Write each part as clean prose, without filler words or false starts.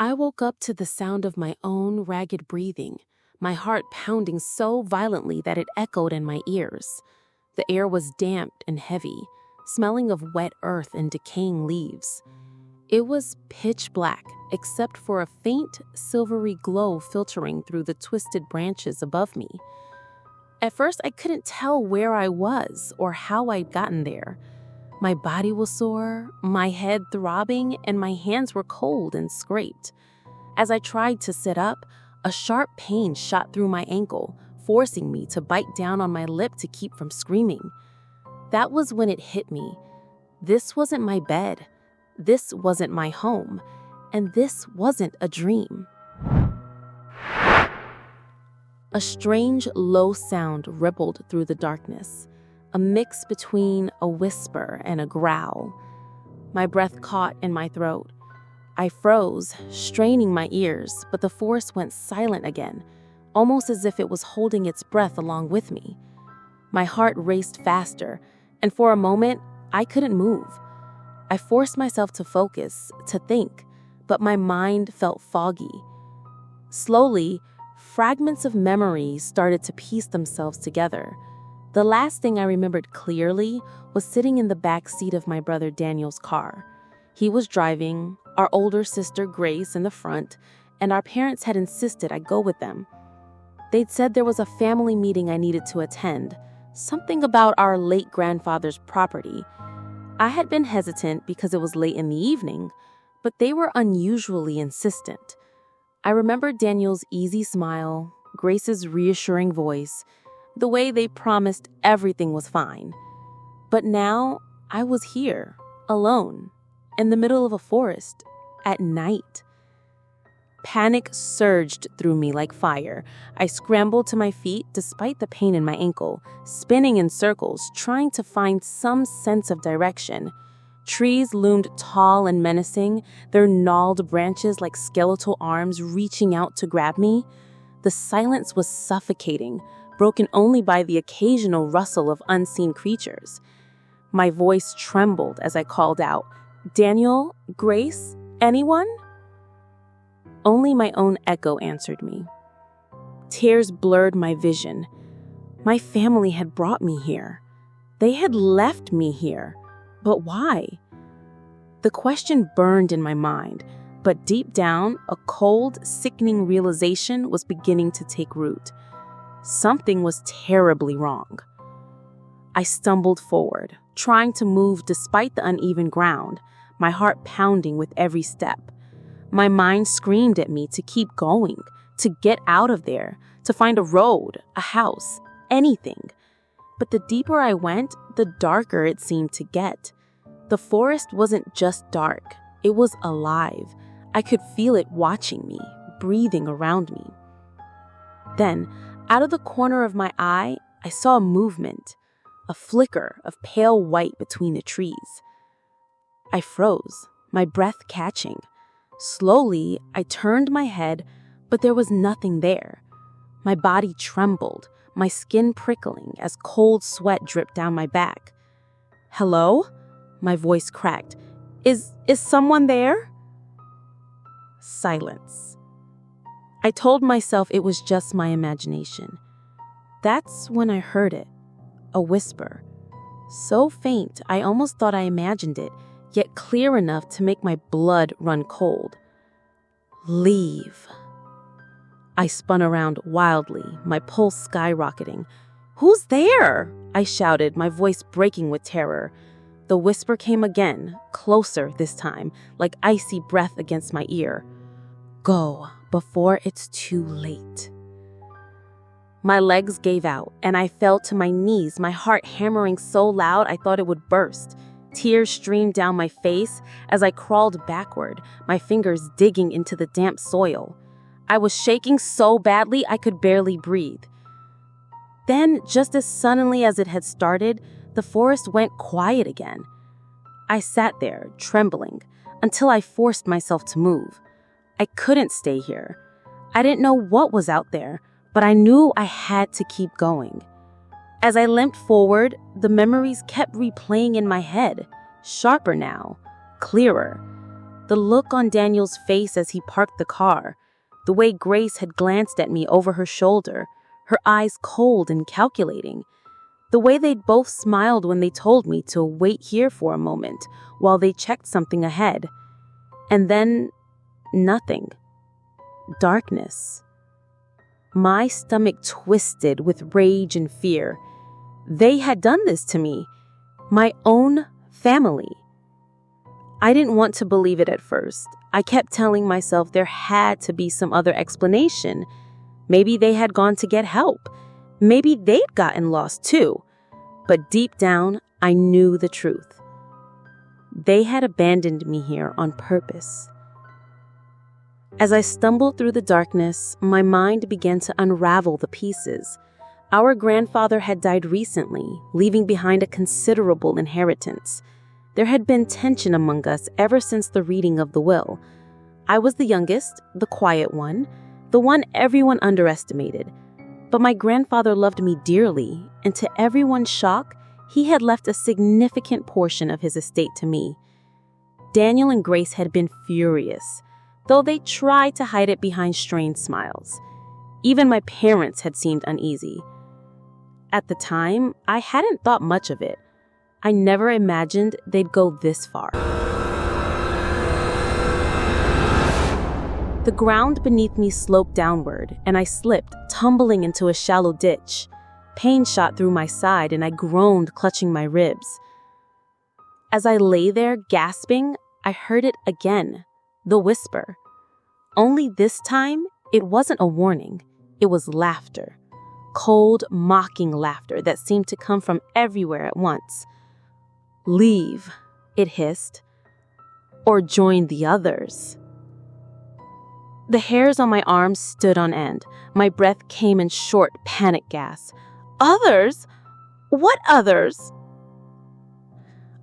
I woke up to the sound of my own ragged breathing, my heart pounding so violently that it echoed in my ears. The air was damp and heavy, smelling of wet earth and decaying leaves. It was pitch black, except for a faint, silvery glow filtering through the twisted branches above me. At first, I couldn't tell where I was or how I'd gotten there. My body was sore, my head throbbing, and my hands were cold and scraped. As I tried to sit up, a sharp pain shot through my ankle, forcing me to bite down on my lip to keep from screaming. That was when it hit me. This wasn't my bed. This wasn't my home. And this wasn't a dream. A strange, low sound rippled through the darkness, a mix between a whisper and a growl. My breath caught in my throat. I froze, straining my ears, but the forest went silent again, almost as if it was holding its breath along with me. My heart raced faster, and for a moment, I couldn't move. I forced myself to focus, to think, but my mind felt foggy. Slowly, fragments of memories started to piece themselves together. The last thing I remembered clearly was sitting in the back seat of my brother Daniel's car. He was driving, our older sister Grace in the front, and our parents had insisted I go with them. They'd said there was a family meeting I needed to attend, something about our late grandfather's property. I had been hesitant because it was late in the evening, but they were unusually insistent. I remembered Daniel's easy smile, Grace's reassuring voice, the way they promised everything was fine. But now I was here, alone, in the middle of a forest, at night. Panic surged through me like fire. I scrambled to my feet despite the pain in my ankle, spinning in circles, trying to find some sense of direction. Trees loomed tall and menacing, their gnarled branches like skeletal arms reaching out to grab me. The silence was suffocating, broken only by the occasional rustle of unseen creatures. My voice trembled as I called out, "Daniel? Grace? Anyone?" Only my own echo answered me. Tears blurred my vision. My family had brought me here. They had left me here. But why? The question burned in my mind, but deep down, a cold, sickening realization was beginning to take root. Something was terribly wrong. I stumbled forward, trying to move despite the uneven ground, my heart pounding with every step. My mind screamed at me to keep going, to get out of there, to find a road, a house, anything. But the deeper I went, the darker it seemed to get. The forest wasn't just dark, it was alive. I could feel it watching me, breathing around me. Then, out of the corner of my eye, I saw a movement, a flicker of pale white between the trees. I froze, my breath catching. Slowly, I turned my head, but there was nothing there. My body trembled, my skin prickling as cold sweat dripped down my back. "Hello?" My voice cracked. Is someone there?" Silence. I told myself it was just my imagination. That's when I heard it, a whisper. So faint, I almost thought I imagined it, yet clear enough to make my blood run cold. "Leave." I spun around wildly, my pulse skyrocketing. "Who's there?" I shouted, my voice breaking with terror. The whisper came again, closer this time, like icy breath against my ear. "Go, before it's too late." My legs gave out, and I fell to my knees, my heart hammering so loud I thought it would burst. Tears streamed down my face as I crawled backward, my fingers digging into the damp soil. I was shaking so badly I could barely breathe. Then, just as suddenly as it had started, the forest went quiet again. I sat there, trembling, until I forced myself to move. I couldn't stay here. I didn't know what was out there, but I knew I had to keep going. As I limped forward, the memories kept replaying in my head, sharper now, clearer. The look on Daniel's face as he parked the car, the way Grace had glanced at me over her shoulder, her eyes cold and calculating, the way they'd both smiled when they told me to wait here for a moment while they checked something ahead. And then, nothing. Darkness. My stomach twisted with rage and fear. They had done this to me. My own family. I didn't want to believe it at first. I kept telling myself there had to be some other explanation. Maybe they had gone to get help. Maybe they'd gotten lost too. But deep down, I knew the truth. They had abandoned me here on purpose. As I stumbled through the darkness, my mind began to unravel the pieces. Our grandfather had died recently, leaving behind a considerable inheritance. There had been tension among us ever since the reading of the will. I was the youngest, the quiet one, the one everyone underestimated. But my grandfather loved me dearly, and to everyone's shock, he had left a significant portion of his estate to me. Daniel and Grace had been furious, though they tried to hide it behind strained smiles. Even my parents had seemed uneasy. At the time, I hadn't thought much of it. I never imagined they'd go this far. The ground beneath me sloped downward, and I slipped, tumbling into a shallow ditch. Pain shot through my side, and I groaned, clutching my ribs. As I lay there, gasping, I heard it again, the whisper. Only this time, it wasn't a warning. It was laughter. Cold, mocking laughter that seemed to come from everywhere at once. "Leave," it hissed. "Or join the others." The hairs on my arms stood on end. My breath came in short, panic gasps. "Others? What others?"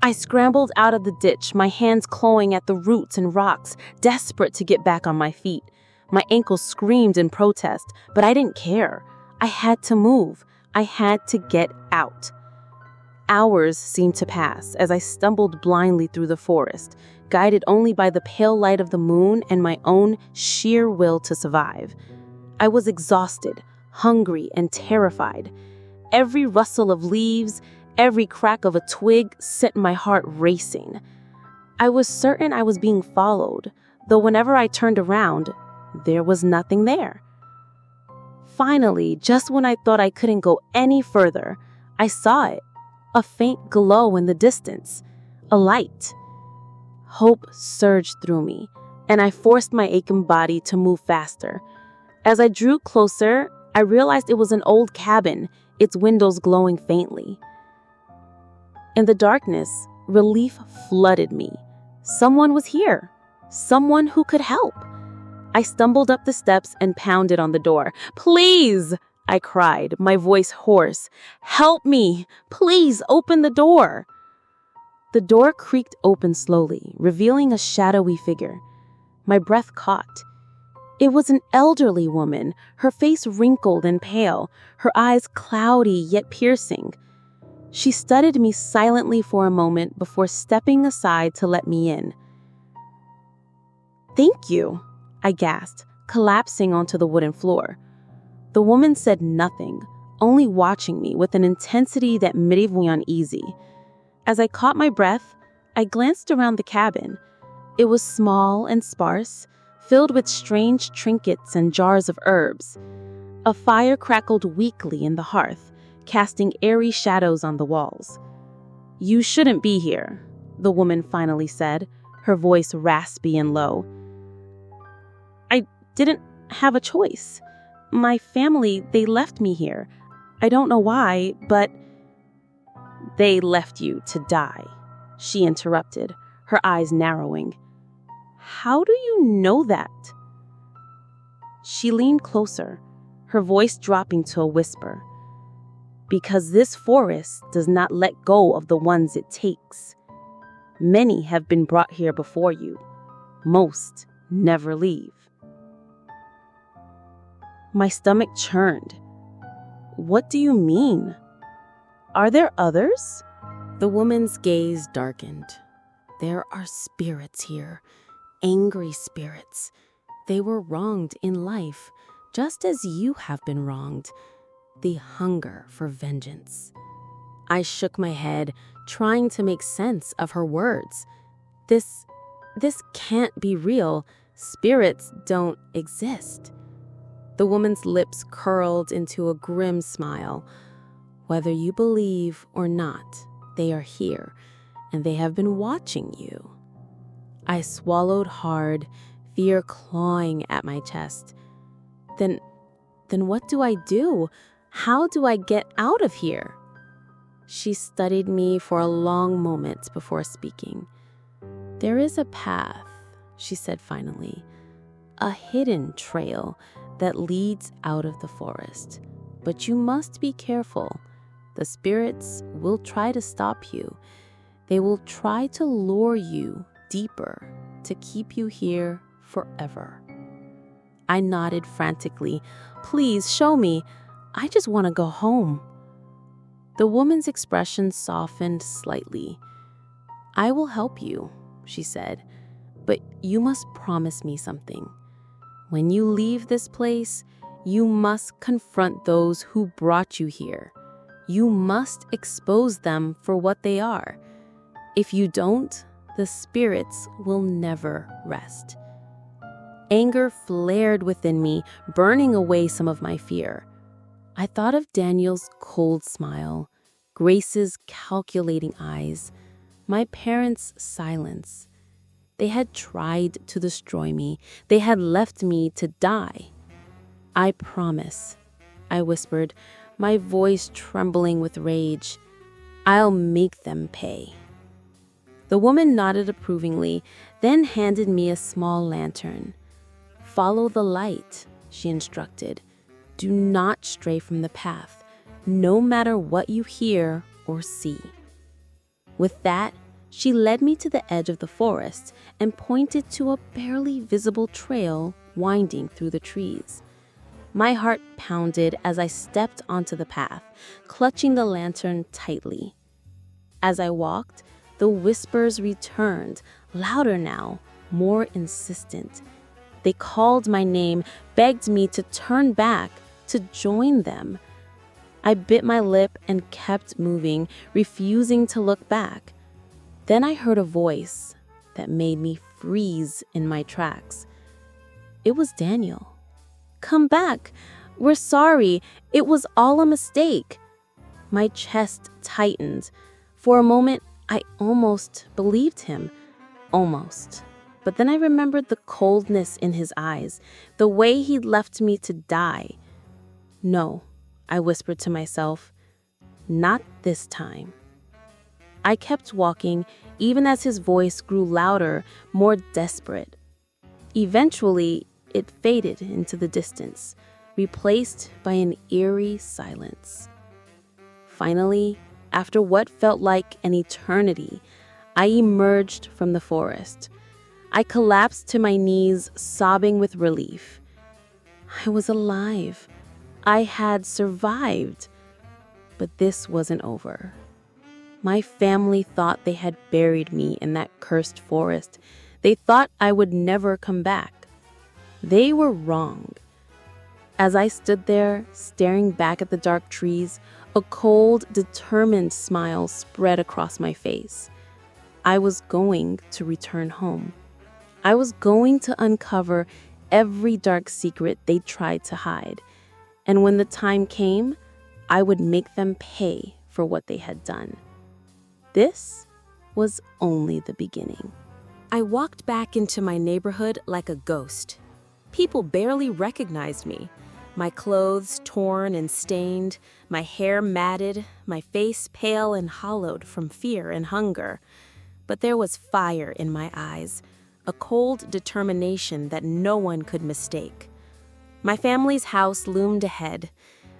I scrambled out of the ditch, my hands clawing at the roots and rocks, desperate to get back on my feet. My ankles screamed in protest, but I didn't care. I had to move. I had to get out. Hours seemed to pass as I stumbled blindly through the forest, guided only by the pale light of the moon and my own sheer will to survive. I was exhausted, hungry, and terrified. Every rustle of leaves, every crack of a twig sent my heart racing. I was certain I was being followed, though whenever I turned around, there was nothing there. Finally, just when I thought I couldn't go any further, I saw it. A faint glow in the distance. A light. Hope surged through me, and I forced my aching body to move faster. As I drew closer, I realized it was an old cabin, its windows glowing faintly. In the darkness, relief flooded me. Someone was here. Someone who could help. I stumbled up the steps and pounded on the door. "Please!" I cried, my voice hoarse. "Help me! Please open the door!" The door creaked open slowly, revealing a shadowy figure. My breath caught. It was an elderly woman, her face wrinkled and pale, her eyes cloudy yet piercing. She studied me silently for a moment before stepping aside to let me in. "Thank you," I gasped, collapsing onto the wooden floor. The woman said nothing, only watching me with an intensity that made me uneasy. As I caught my breath, I glanced around the cabin. It was small and sparse, filled with strange trinkets and jars of herbs. A fire crackled weakly in the hearth, casting airy shadows on the walls. "You shouldn't be here," the woman finally said, her voice raspy and low. "I didn't have a choice. My family, they left me here. I don't know why, but—" "They left you to die," she interrupted, her eyes narrowing. "How do you know that?" She leaned closer, her voice dropping to a whisper. "Because this forest does not let go of the ones it takes. Many have been brought here before you. Most never leave." My stomach churned. "What do you mean? Are there others?" The woman's gaze darkened. "There are spirits here, angry spirits. They were wronged in life, just as you have been wronged. The hunger for vengeance. I shook my head, trying to make sense of her words. This can't be real. Spirits don't exist. The woman's lips curled into a grim smile. Whether you believe or not, they are here, and they have been watching you. I swallowed hard, fear clawing at my chest. Then what do I do? How do I get out of here? She studied me for a long moment before speaking. There is a path, she said finally, a hidden trail that leads out of the forest. But you must be careful. The spirits will try to stop you. They will try to lure you deeper to keep you here forever. I nodded frantically. Please show me. I just want to go home. The woman's expression softened slightly. I will help you, she said, but you must promise me something. When you leave this place, you must confront those who brought you here. You must expose them for what they are. If you don't, the spirits will never rest. Anger flared within me, burning away some of my fear. I thought of Daniel's cold smile, Grace's calculating eyes, my parents' silence. They had tried to destroy me. They had left me to die. I promise, I whispered, my voice trembling with rage. I'll make them pay. The woman nodded approvingly, then handed me a small lantern. Follow the light, she instructed. Do not stray from the path, no matter what you hear or see. With that, she led me to the edge of the forest and pointed to a barely visible trail winding through the trees. My heart pounded as I stepped onto the path, clutching the lantern tightly. As I walked, the whispers returned, louder now, more insistent. They called my name, begged me to turn back, to join them. I bit my lip and kept moving, refusing to look back. Then I heard a voice that made me freeze in my tracks. It was Daniel. Come back. We're sorry. It was all a mistake. My chest tightened. For a moment, I almost believed him. Almost. But then I remembered the coldness in his eyes, the way he'd left me to die. No, I whispered to myself, not this time. I kept walking, even as his voice grew louder, more desperate. Eventually, it faded into the distance, replaced by an eerie silence. Finally, after what felt like an eternity, I emerged from the forest. I collapsed to my knees, sobbing with relief. I was alive. I had survived. But this wasn't over. My family thought they had buried me in that cursed forest. They thought I would never come back. They were wrong. As I stood there, staring back at the dark trees, a cold, determined smile spread across my face. I was going to return home. I was going to uncover every dark secret they tried to hide. And when the time came, I would make them pay for what they had done. This was only the beginning. I walked back into my neighborhood like a ghost. People barely recognized me. My clothes torn and stained, my hair matted, my face pale and hollowed from fear and hunger. But there was fire in my eyes, a cold determination that no one could mistake. My family's house loomed ahead,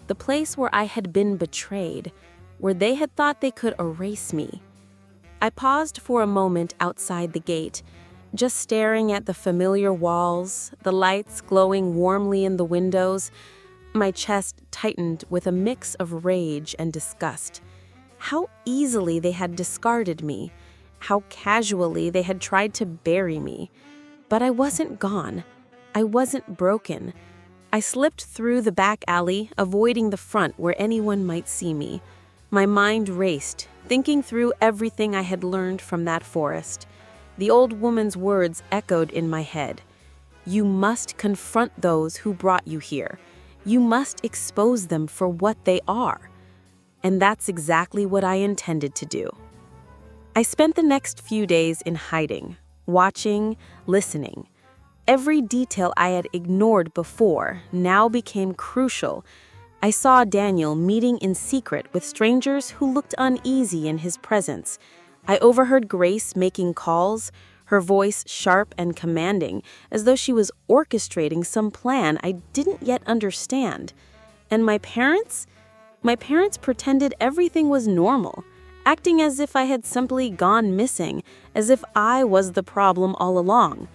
the place where I had been betrayed, where they had thought they could erase me. I paused for a moment outside the gate, just staring at the familiar walls, the lights glowing warmly in the windows. My chest tightened with a mix of rage and disgust. How easily they had discarded me. How casually they had tried to bury me. But I wasn't gone. I wasn't broken. I slipped through the back alley, avoiding the front where anyone might see me. My mind raced, thinking through everything I had learned from that forest. The old woman's words echoed in my head. You must confront those who brought you here. You must expose them for what they are. And that's exactly what I intended to do. I spent the next few days in hiding, watching, listening. Every detail I had ignored before now became crucial. I saw Daniel meeting in secret with strangers who looked uneasy in his presence. I overheard Grace making calls, her voice sharp and commanding, as though she was orchestrating some plan I didn't yet understand. And my parents? My parents pretended everything was normal, acting as if I had simply gone missing, as if I was the problem all along.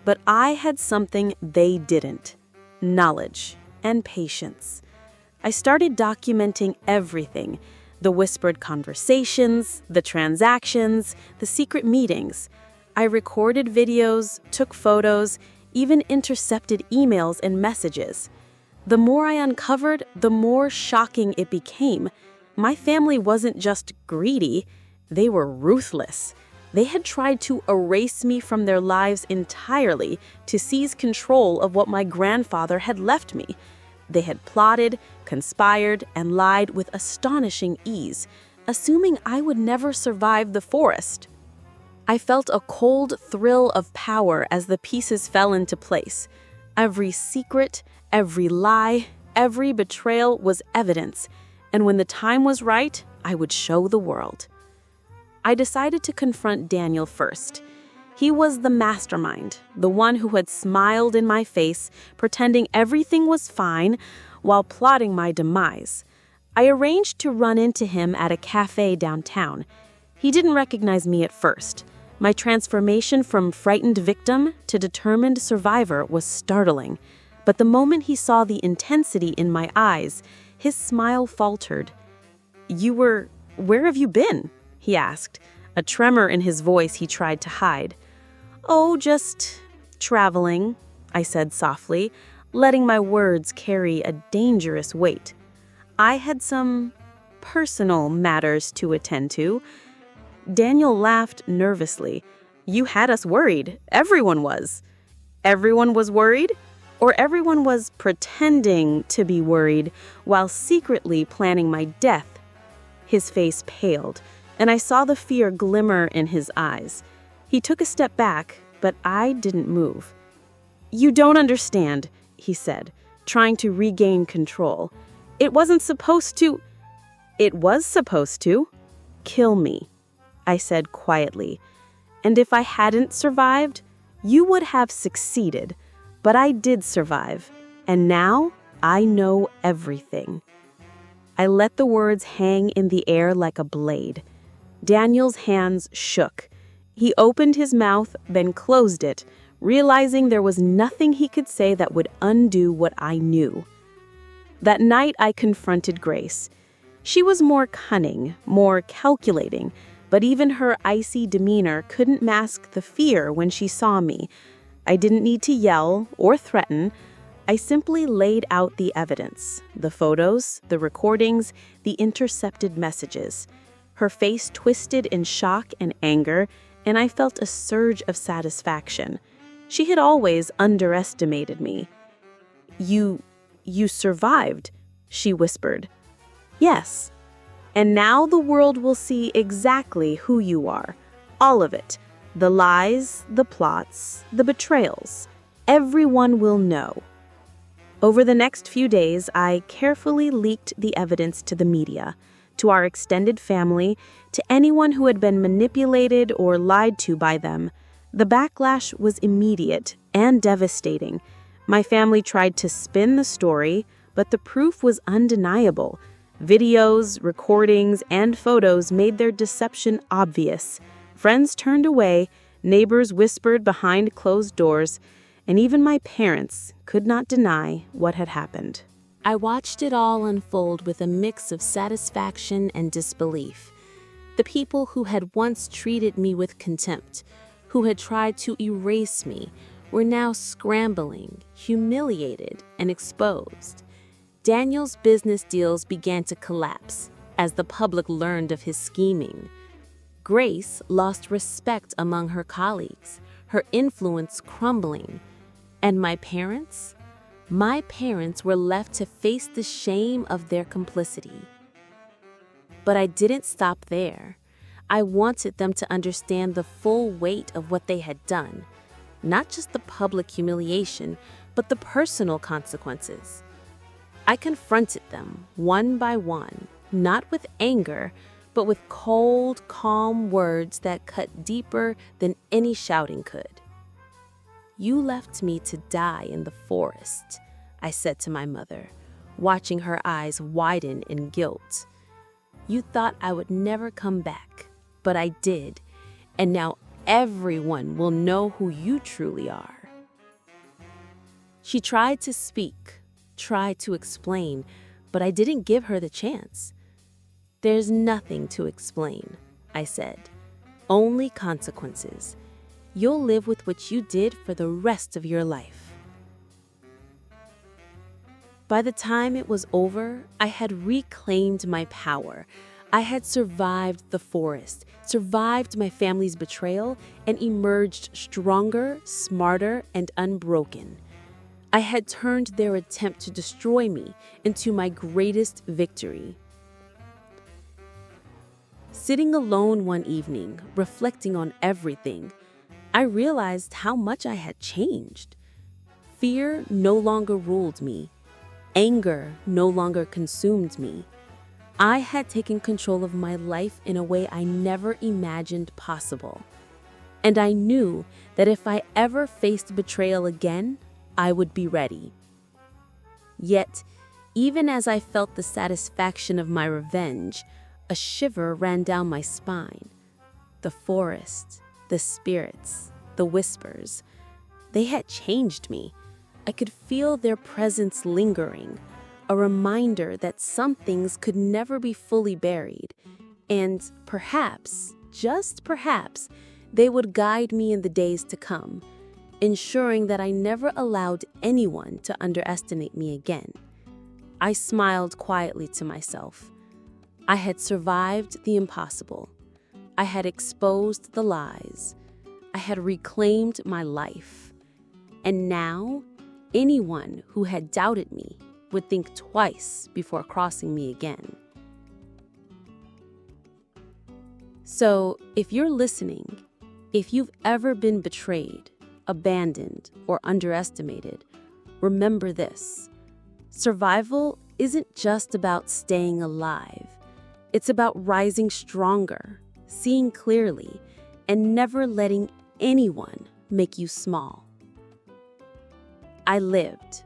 But I had something they didn't: knowledge and patience. I started documenting everything: the whispered conversations, the transactions, the secret meetings. I recorded videos, took photos, even intercepted emails and messages. The more I uncovered, the more shocking it became. My family wasn't just greedy, they were ruthless. They had tried to erase me from their lives entirely to seize control of what my grandfather had left me. They had plotted, conspired, and lied with astonishing ease, assuming I would never survive the forest. I felt a cold thrill of power as the pieces fell into place. Every secret, every lie, every betrayal was evidence, and when the time was right, I would show the world. I decided to confront Daniel first. He was the mastermind, the one who had smiled in my face, pretending everything was fine while plotting my demise. I arranged to run into him at a cafe downtown. He didn't recognize me at first. My transformation from frightened victim to determined survivor was startling. But the moment he saw the intensity in my eyes, his smile faltered. Where have you been?" he asked, a tremor in his voice he tried to hide. "Oh, just traveling," I said softly, letting my words carry a dangerous weight. I had some personal matters to attend to. Daniel laughed nervously. "You had us worried. Everyone was." Everyone was worried? Or everyone was pretending to be worried while secretly planning my death? His face paled, and I saw the fear glimmer in his eyes. He took a step back, but I didn't move. "You don't understand," he said, trying to regain control. "It wasn't supposed to." "It was supposed to. Kill me," I said quietly. "And if I hadn't survived, you would have succeeded. But I did survive, and now I know everything." I let the words hang in the air like a blade. Daniel's hands shook. He opened his mouth, then closed it, realizing there was nothing he could say that would undo what I knew. That night, I confronted Grace. She was more cunning, more calculating, but even her icy demeanor couldn't mask the fear when she saw me. I didn't need to yell or threaten. I simply laid out the evidence: the photos, the recordings, the intercepted messages. Her face twisted in shock and anger, and I felt a surge of satisfaction. She had always underestimated me. You survived," she whispered. "Yes. And now the world will see exactly who you are. All of it. The lies, the plots, the betrayals. Everyone will know." Over the next few days, I carefully leaked the evidence to the media, to our extended family, to anyone who had been manipulated or lied to by them. The backlash was immediate and devastating. My family tried to spin the story, but the proof was undeniable. Videos, recordings, and photos made their deception obvious. Friends turned away, neighbors whispered behind closed doors, and even my parents could not deny what had happened. I watched it all unfold with a mix of satisfaction and disbelief. The people who had once treated me with contempt, who had tried to erase me, were now scrambling, humiliated, and exposed. Daniel's business deals began to collapse as the public learned of his scheming. Grace lost respect among her colleagues, her influence crumbling. And my parents? My parents were left to face the shame of their complicity. But I didn't stop there. I wanted them to understand the full weight of what they had done, not just the public humiliation, but the personal consequences. I confronted them one by one, not with anger, but with cold, calm words that cut deeper than any shouting could. "You left me to die in the forest," I said to my mother, watching her eyes widen in guilt. "You thought I would never come back, but I did, and now everyone will know who you truly are." She tried to speak, tried to explain, but I didn't give her the chance. "There's nothing to explain," I said. "Only consequences. You'll live with what you did for the rest of your life." By the time it was over, I had reclaimed my power. I had survived the forest, survived my family's betrayal, and emerged stronger, smarter, and unbroken. I had turned their attempt to destroy me into my greatest victory. Sitting alone one evening, reflecting on everything, I realized how much I had changed. Fear no longer ruled me. Anger no longer consumed me. I had taken control of my life in a way I never imagined possible. And I knew that if I ever faced betrayal again, I would be ready. Yet, even as I felt the satisfaction of my revenge, a shiver ran down my spine. The forest, the spirits, the whispers, they had changed me. I could feel their presence lingering, a reminder that some things could never be fully buried, and perhaps, just perhaps, they would guide me in the days to come, ensuring that I never allowed anyone to underestimate me again. I smiled quietly to myself. I had survived the impossible. I had exposed the lies. I had reclaimed my life. And now, anyone who had doubted me would think twice before crossing me again. So, if you're listening, if you've ever been betrayed, abandoned, or underestimated, remember this. Survival isn't just about staying alive. It's about rising stronger, seeing clearly, and never letting anyone make you small. I lived,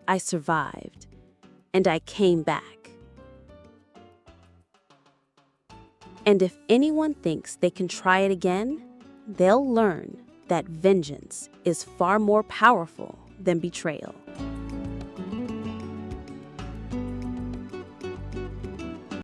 I survived, and I came back. And if anyone thinks they can try it again, they'll learn that vengeance is far more powerful than betrayal.